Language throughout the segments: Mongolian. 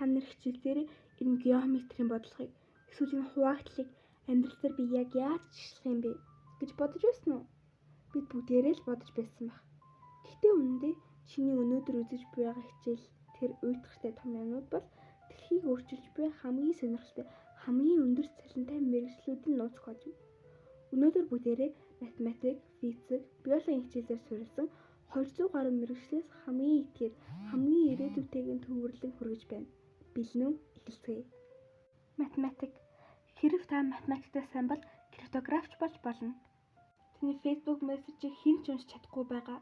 та нар хичээлээр энэ геометрийн бодлогыг эсвэл энэ хуваагдлыг амьдрал дээр би яг яаж жишлэх юм бэ гэж бодож байсан уу? Бид бүгдээрээ л бодож байсан байх. Гэхдээ үнэндээ чиний өнөөдөр үзэж буй байгаа хичээл тэр уйтгартай том юмнууд бол дэлхийг өөрчилж буй хамгийн сонирхолтой, хамгийн өндөр цалинтай мэргэжлүүдийн нууц код юм. Өнөөдөр бүгдээрээ математик, физик, биологийн хичээлээр суурилсан 200 гаруй мэргэжлээс хамгийн ихээр, хамгийн ирээдүйтэйг төвөрлөн хүргэж байна. Бэлэн үү? Эхэлцгээе. Математик. Хэрэв та математиктай сайн бол криптографч болж болно. Таны Facebook мессежийг хэн ч уншиж чадахгүй байгаа.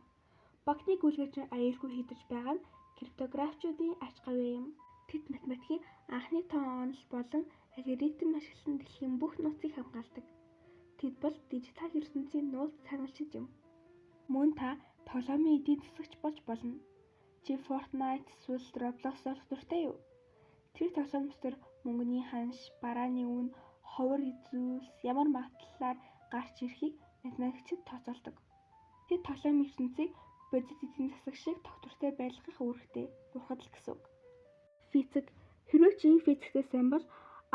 Банкны гүйлгээч аюулгүй хийдэж байгаа нь криптографчуудын ач гавьяа юм. Тэд математикийн анхны тоон онол болон алгоритм ашиглан дэлхийн бүх нууцыг хамгаалдаг. Тэд бол дижитал ертөнцийн нууц таниалчид юм. Мөн та тоглоомын эдийн засагч болж болно. Чи Fortnite эсвэл Roblox-оор дуртай юу? Тэр тоглоомч төр мөнгөний ханш, барааны үн, ховор зүйлс ямар магадлалаар гарч ирэхийг математикчид тооцоолдог. Тэд тоглоомын ертөнцийг бодит эдийн засаг шиг тогтвортой байлгах үүрэгтэй. Бурхад л гэсэн үг. Физик. Хэрвээ чи физиктэй сайн бол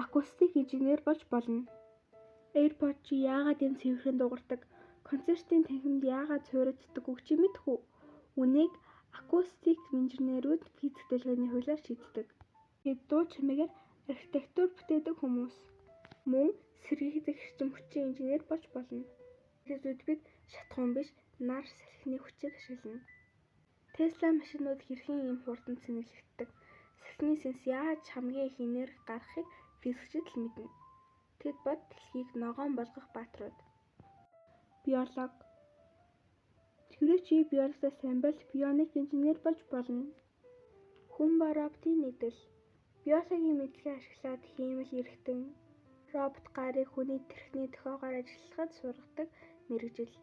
акустик инженер болж болно. AirPod чи яагаад энэ цэвэрхэн дуурдаг? Концертын танхимд яагаад цуурагддаг үг чи мэдэх үү? Үнийг акустик инженерүүд физик дэлгөөний хуулиар шийддэг. Тэд дуу чимээгээр архитектур бүтээдэг хүмүүс. Мөн сэргийгдэх эрчим хүчийн инженер болж болно. Тэдүүд бид шатахуун биш, нар салхины хүчийг ашиглана. Tesla машинууд хэрхэн ийм хурдан цэнэглэгддэг? Салхины сэнс яаж хамгийн их энерги гаргахыг физикчид л мэднэ. Тэд бод дэлхийг ногоон болгох бааtruуд. Биолог. Хэрвээ чи биологтой сайн бол бионик инженер болж болно. Хүн ба роботын нийтлэл. Биологийн мэдлэгээ ашиглаад хиймэл эрхтэн робот гарыг хүний тэрхний дохиогоор ажиллахад сургадаг мэргэжил.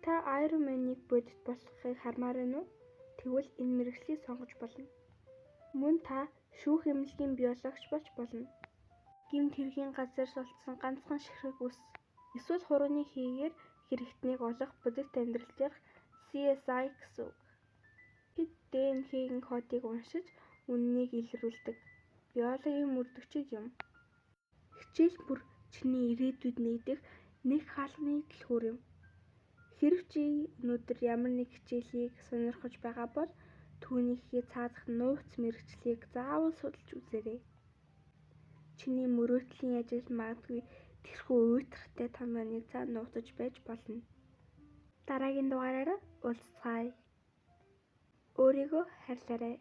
Та Iron Man-ыг бодит болохыг хармаар байна уу? Тэгвэл энэ мэргэжлийг сонгож болно. Мөн та шүүх эмнэлгийн биологч болж болно. Гэмт хэргийн газар султсан ганцхан ширхэг ус. Эсвэл хурууны хийгээр хэрэгтнийг олох бодит амьдралд ярих CSI гэсэн үг. Тэд ДНХ-ийн кодыг уншиж үнэнийг илрүүлдэг. Биологийн мөрдөгчид юм. Хичээл бүр чиний ирээдүйд нэгдэх нэг хаалганы дэлгүүр юм. Хэрэв чи өнөөдөр ямар нэг хичээлийг сонирхож байгаа бол түүнийхээ цаадах нууц мэргэжлийг заавал судалж үзээрэй. Чиний мөрөөдлийн ажил магадгүй тэрхүү уйтгартай том юмны цаана нууцж байж болно. Дараагийн дугаараараа уулзцаая. Өөрийгөө хайрлаарай.